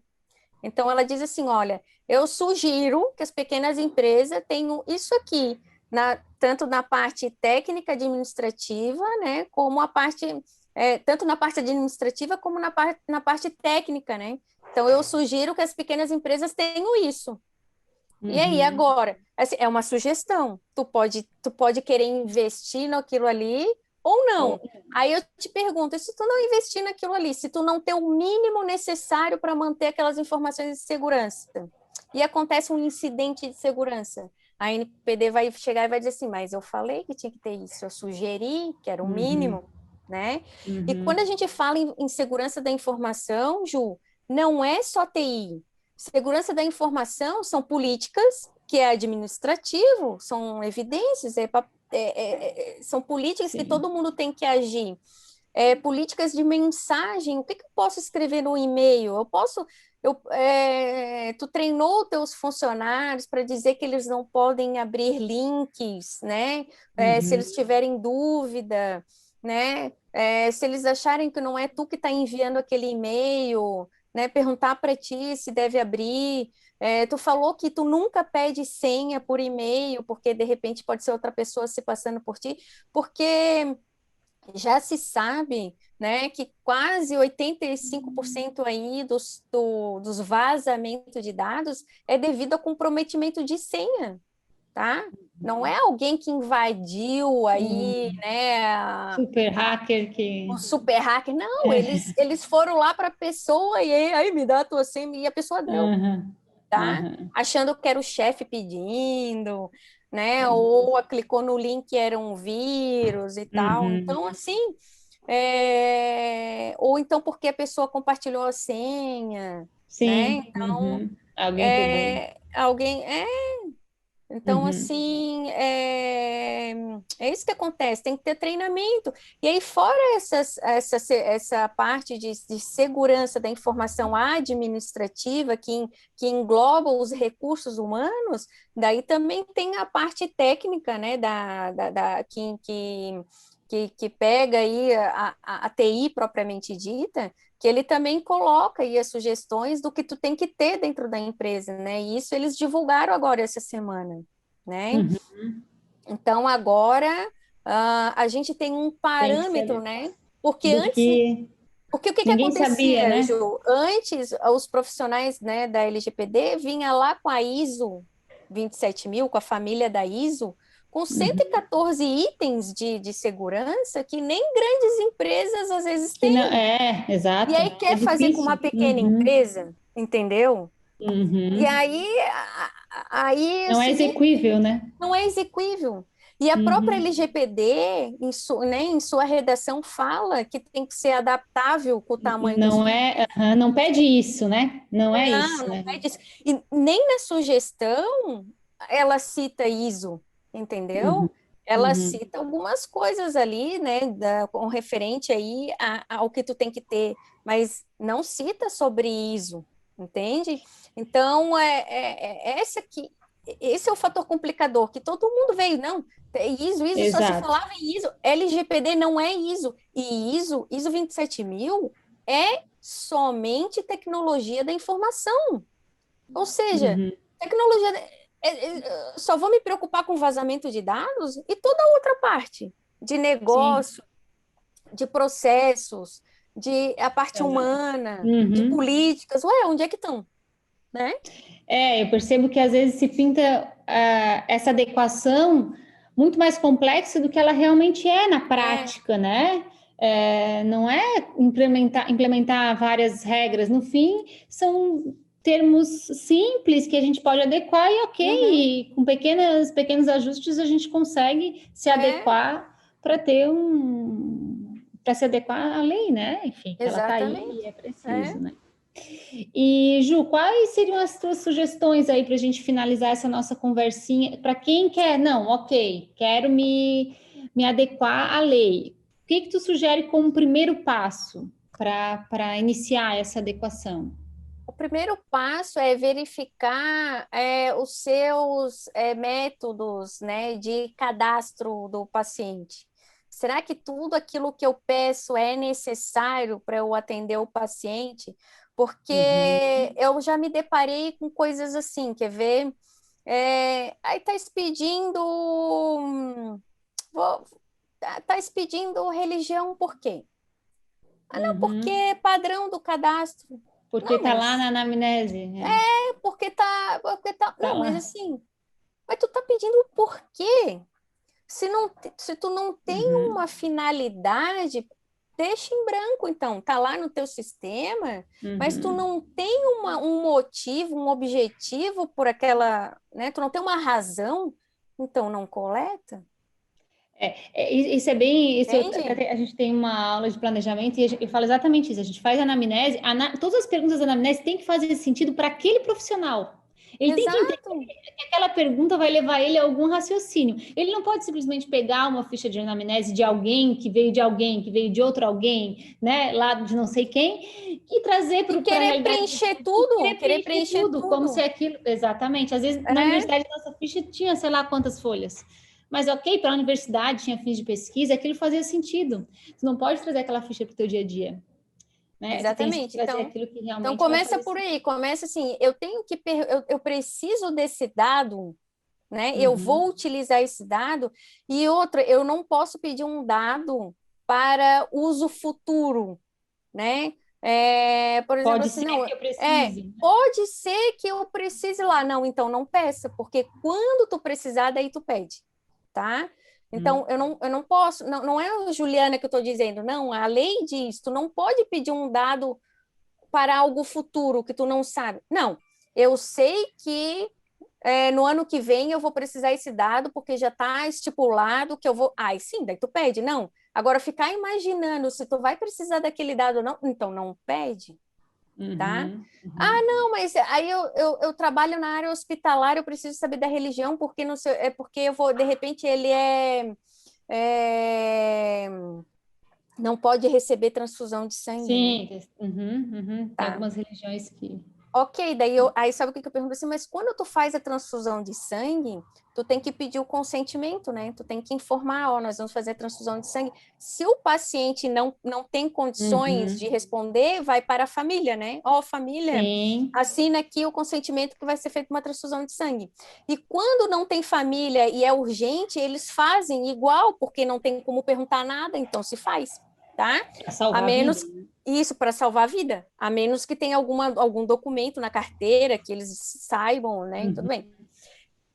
Então, ela diz assim: olha, eu sugiro que as pequenas empresas tenham isso aqui, tanto na parte técnica administrativa, né, como a parte, tanto na parte administrativa como na parte técnica, né? Então, eu sugiro que as pequenas empresas tenham isso. E aí, agora, assim, é uma sugestão. Tu pode querer investir naquilo ali ou não. Aí eu te pergunto, e se tu não investir naquilo ali, se tu não ter o mínimo necessário para manter aquelas informações de segurança, e acontece um incidente de segurança, a NPD vai chegar e vai dizer assim, mas eu falei que tinha que ter isso, eu sugeri que era o mínimo, né? E quando a gente fala em segurança da informação, Ju, não é só TI. Segurança da informação são políticas, que é administrativo, são evidências, são políticas que Sim. todo mundo tem que agir. políticas de mensagem. O que eu posso escrever no e-mail? Tu treinou teus funcionários para dizer que eles não podem abrir links, né? Se eles tiverem dúvida, né? Se eles acharem que não é tu que está enviando aquele e-mail, né? Perguntar para ti se deve abrir. Tu falou que tu nunca pede senha por e-mail, porque de repente pode ser outra pessoa se passando por ti, porque já se sabe, né, que quase 85% aí dos vazamentos de dados é devido a comprometimento de senha, tá? Não é alguém que invadiu aí, né, super hacker que... um super hacker, não, eles foram lá para a pessoa e aí me dá a tua senha, e a pessoa deu, tá? Achando que era o chefe pedindo, né? Ou clicou no link que era um vírus e tal. Então, assim, ou então porque a pessoa compartilhou a senha, Sim. né? Então, alguém pegou. Alguém então, assim, é isso que acontece, tem que ter treinamento. E aí, fora essa parte de segurança da informação administrativa, que engloba os recursos humanos, daí também tem a parte técnica, né, que pega aí a TI propriamente dita, que ele também coloca aí as sugestões do que tu tem que ter dentro da empresa, né? E isso eles divulgaram agora essa semana, né? Então, agora a gente tem um parâmetro, né? Porque antes... Porque o que ninguém acontecia, sabia, né? Ju? Antes, os profissionais, né, da LGPD vinha lá com a ISO 27000, com a família da ISO, com 114 itens de segurança que nem grandes empresas às vezes têm. Não, exato. E aí quer fazer com uma pequena empresa, entendeu? E aí não é exequível, né? Não é exequível. E a própria LGPD, em sua redação, fala que tem que ser adaptável com o tamanho não do... não pede isso, né? Não é isso, não né? pede isso. E nem na sugestão ela cita ISO, entendeu? Ela cita algumas coisas ali, né, com referente aí ao que tu tem que ter, mas não cita sobre ISO, entende? Então, esse é o fator complicador, que todo mundo veio, não, ISO só se falava em ISO, LGPD não é ISO, e ISO 27000 é somente tecnologia da informação, ou seja, tecnologia... só vou me preocupar com vazamento de dados e toda a outra parte de negócio, de processos, de a parte humana, de políticas, onde é que estão? Né? Eu percebo que às vezes se pinta essa adequação muito mais complexa do que ela realmente é na prática, né? Não é implementar várias regras, no fim, são termos simples que a gente pode adequar e e com pequenos ajustes a gente consegue se adequar para ter para se adequar à lei, né? Enfim, ela está aí e é preciso, né? E, Ju, quais seriam as tuas sugestões aí para a gente finalizar essa nossa conversinha? Para quem quer, não, ok, quero me adequar à lei. O que tu sugere como primeiro passo para iniciar essa adequação? O primeiro passo é verificar os seus métodos, né, de cadastro do paciente. Será que tudo aquilo que eu peço é necessário para eu atender o paciente? Porque eu já me deparei com coisas assim, quer ver? Aí está expedindo religião por quê? Não, porque é padrão do cadastro. Porque não, está lá na anamnese. Porque tá não, lá. mas assim, mas tu tá pedindo por quê? Se tu não tem uma finalidade, deixa em branco, então, tá lá no teu sistema, mas tu não tem um motivo, um objetivo por aquela, né? Tu não tem uma razão, então não coleta. Isso é bem... a gente tem uma aula de planejamento e eu falo exatamente isso. A gente faz anamnese, todas as perguntas da anamnese têm que fazer sentido para aquele profissional. Ele tem que Exato. entender que aquela pergunta vai levar ele a algum raciocínio. Ele não pode simplesmente pegar uma ficha de anamnese de alguém, que veio de outro alguém, né, lá de não sei quem, e trazer para a Querer realidade. preencher tudo, Querer preencher tudo, como se aquilo... Exatamente. Às vezes, na universidade, nossa ficha tinha, sei lá, quantas folhas. Mas, ok, para a universidade, tinha fins de pesquisa, aquilo fazia sentido. Você não pode trazer aquela ficha para o teu dia a dia. Né? Exatamente. Você tem que trazer aquilo que realmente então começa por aí, começa assim, eu preciso desse dado, né? Eu vou utilizar esse dado, e outra, eu não posso pedir um dado para uso futuro, né? Por exemplo, Pode assim, ser não, que eu precise. pode ser que eu precise lá. Não, então não peça, porque quando tu precisar, daí tu pede, tá? Então, eu não posso, não é a Juliana que eu estou dizendo, não, a lei diz, tu não pode pedir um dado para algo futuro que tu não sabe. Não, eu sei que no ano que vem eu vou precisar esse dado porque já está estipulado que eu vou... Ai, sim, daí tu pede, não. Agora, ficar imaginando se tu vai precisar daquele dado ou não, então não pede, tá? Ah, não, mas aí eu trabalho na área hospitalar, eu preciso saber da religião, porque não sei, é porque eu vou, de repente, ele não pode receber transfusão de sangue, né? Sim, tem Tá. algumas religiões que... Ok, aí sabe o que eu pergunto assim, mas quando tu faz a transfusão de sangue, tu tem que pedir o consentimento, né? Tu tem que informar, ó, nós vamos fazer a transfusão de sangue. Se o paciente não tem condições de responder, vai para a família, né? Ó, família, Sim. assina aqui o consentimento que vai ser feita uma transfusão de sangue. E quando não tem família e é urgente, eles fazem igual, porque não tem como perguntar nada, então se faz, tá? Pra salvar A menos... a vida. Isso, para salvar a vida, a menos que tenha algum documento na carteira que eles saibam, né? Tudo bem.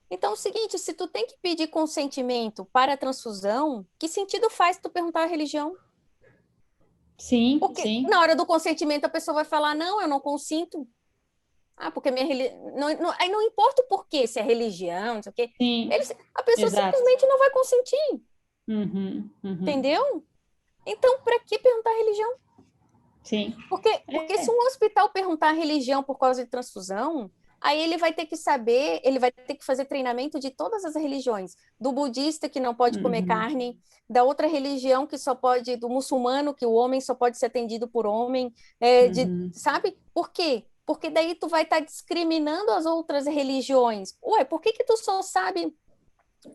Então, é o seguinte, se tu tem que pedir consentimento para a transfusão, que sentido faz tu perguntar a religião? Sim, Porque sim. na hora do consentimento a pessoa vai falar, não, eu não consinto. Ah, porque minha religião... Aí não importa o porquê, se é religião, não sei o quê. Sim, A pessoa exato. simplesmente não vai consentir, Uhum. entendeu? Então, para que perguntar a religião? Sim. Porque se um hospital perguntar a religião por causa de transfusão, aí ele vai ter que saber, ele vai ter que fazer treinamento de todas as religiões, do budista que não pode comer carne, da outra religião que só pode, do muçulmano que o homem só pode ser atendido por homem, sabe? Por quê? Porque daí tu vai estar discriminando as outras religiões. Ué, por que tu só sabe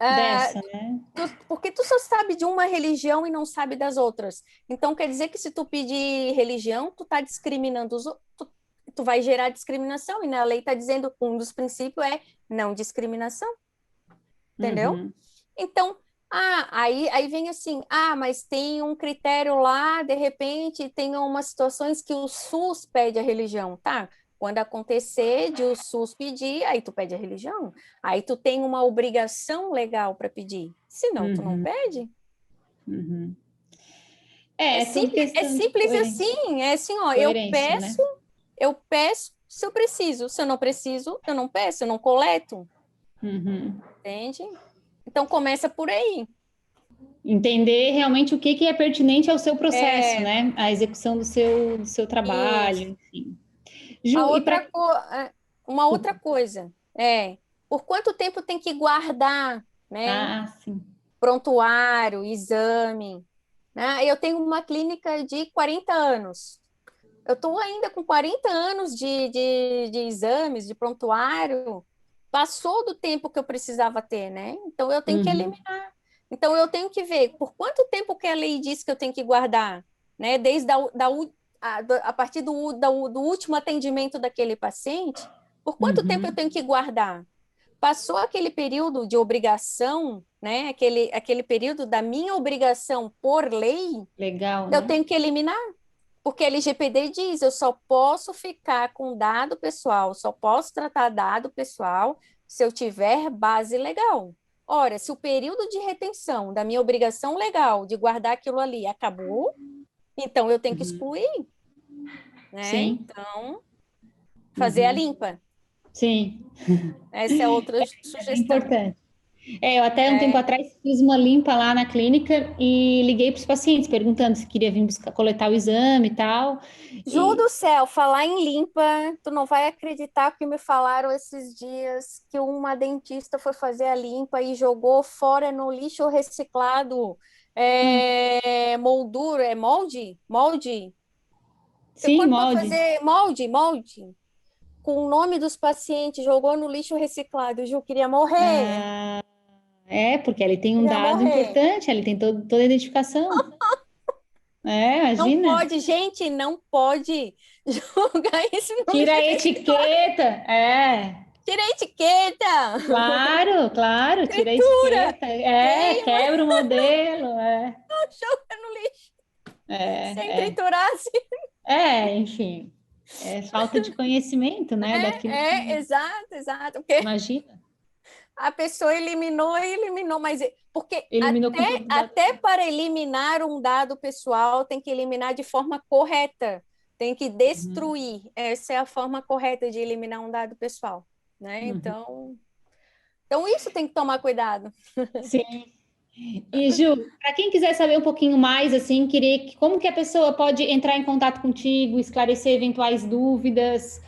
Dessa, né? porque tu só sabe de uma religião e não sabe das outras. Então, quer dizer que se tu pedir religião, tu tá discriminando os outros, tu vai gerar discriminação, e na lei está dizendo que um dos princípios é não discriminação, entendeu? Então, aí vem assim, mas tem um critério lá, de repente, tem umas situações que o SUS pede a religião, tá? Quando acontecer de o SUS pedir, aí tu pede a religião. Aí tu tem uma obrigação legal para pedir. Senão, tu não pede. É tudo questão de simples coerência. assim. É assim, ó, Coerência, né? eu peço se eu preciso. Se eu não preciso, eu não peço, eu não coleto. Entende? Então, começa por aí. Entender realmente o que é pertinente ao seu processo, né? A execução do seu trabalho, Isso. enfim. A Ju, e para... uma outra coisa por quanto tempo tem que guardar, né? Sim. Prontuário, exame, né? Eu tenho uma clínica de 40 anos. Eu estou ainda com 40 anos de exames, de prontuário. Passou do tempo que eu precisava ter, né? Então eu tenho que eliminar. Então eu tenho que ver por quanto tempo que a lei diz que eu tenho que guardar, né? Desde a partir do último atendimento daquele paciente, por quanto tempo eu tenho que guardar? Passou aquele período de obrigação, né? Aquele período da minha obrigação por lei, Legal, eu né? tenho que eliminar. Porque a LGPD diz, eu só posso ficar com dado pessoal, só posso tratar dado pessoal se eu tiver base legal. Ora, se o período de retenção da minha obrigação legal de guardar aquilo ali acabou, então eu tenho que excluir, né? Sim. Então, fazer a limpa. Sim. Essa é outra É sugestão. importante. Eu até um tempo atrás fiz uma limpa lá na clínica e liguei para os pacientes perguntando se queria vir buscar, coletar o exame e tal. Ju E do céu, falar em limpa, tu não vai acreditar que me falaram esses dias que uma dentista foi fazer a limpa e jogou fora no lixo reciclado moldura, é molde? Molde? Você sim, quando vai molde. fazer molde, com o nome dos pacientes, jogou no lixo reciclado. Ju, queria morrer, Porque ele tem um queria dado morrer. importante, ele tem toda a identificação. Não Imagina. pode, gente, não pode jogar isso no Tira lixo a reciclado. etiqueta. Tira a etiqueta. Claro, claro, tira a Escritura. etiqueta. Queima, Quebra o modelo. joga no lixo. Sem É, é. triturar, assim. Enfim. É falta de conhecimento, né? Daquilo que. Exato, exato. Porque Imagina, a pessoa eliminou e eliminou, mas porque eliminou com todo o dado. até para eliminar um dado pessoal tem que eliminar de forma correta, tem que Uhum, destruir. Essa é a forma correta de eliminar um dado pessoal, né? uhum. Então isso tem que tomar cuidado. Sim. E Ju, para quem quiser saber um pouquinho mais, assim, como que a pessoa pode entrar em contato contigo, esclarecer eventuais dúvidas,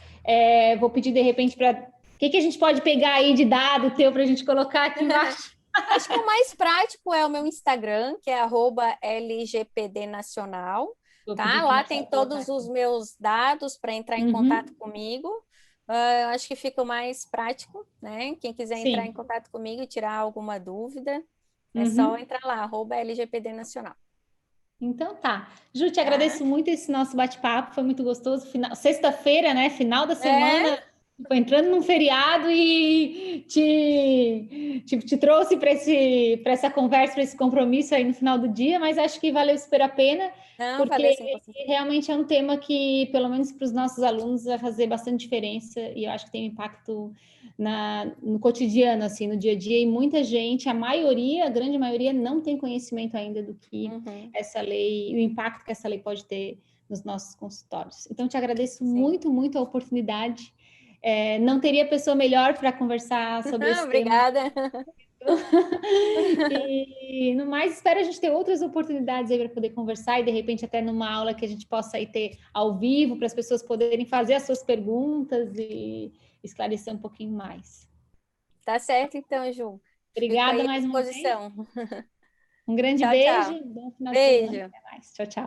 vou pedir de repente para o que a gente pode pegar aí de dado teu para a gente colocar aqui embaixo? Acho que o mais prático é o meu Instagram, que é @lgpdnacional, Vou pedir tá? para o Lá tem Marcelo colocar todos aqui. os meus dados para entrar em contato Uhum, comigo. Eu acho que fica o mais prático, né? Quem quiser entrar em sim. contato comigo e tirar alguma dúvida, é só Uhum. entrar lá, @lgpdnacional, Então tá. Ju, te tá? agradeço muito esse nosso bate-papo, foi muito gostoso. Sexta-feira, né? Final da semana, É, tipo, entrando num feriado e te trouxe para essa conversa, para esse compromisso aí no final do dia, mas acho que valeu super a pena, não, valeu porque sim, com certeza. realmente é um tema que, pelo menos para os nossos alunos, vai fazer bastante diferença e eu acho que tem um impacto no cotidiano, assim, no dia a dia, e muita gente, a grande maioria, não tem conhecimento ainda do que Uhum, essa lei, o impacto que essa lei pode ter nos nossos consultórios. Então, te agradeço sim. muito, muito a oportunidade. Não teria pessoa melhor para conversar sobre esse tema. Obrigada. E no mais, espero a gente ter outras oportunidades aí para poder conversar e de repente até numa aula que a gente possa aí ter ao vivo para as pessoas poderem fazer as suas perguntas e esclarecer um pouquinho mais. Tá certo então, Ju. Fico Obrigada aí à mais uma vez. disposição. Um grande Tchau, beijo, tchau. bom final de semana. Beijo. Até mais. Tchau, tchau.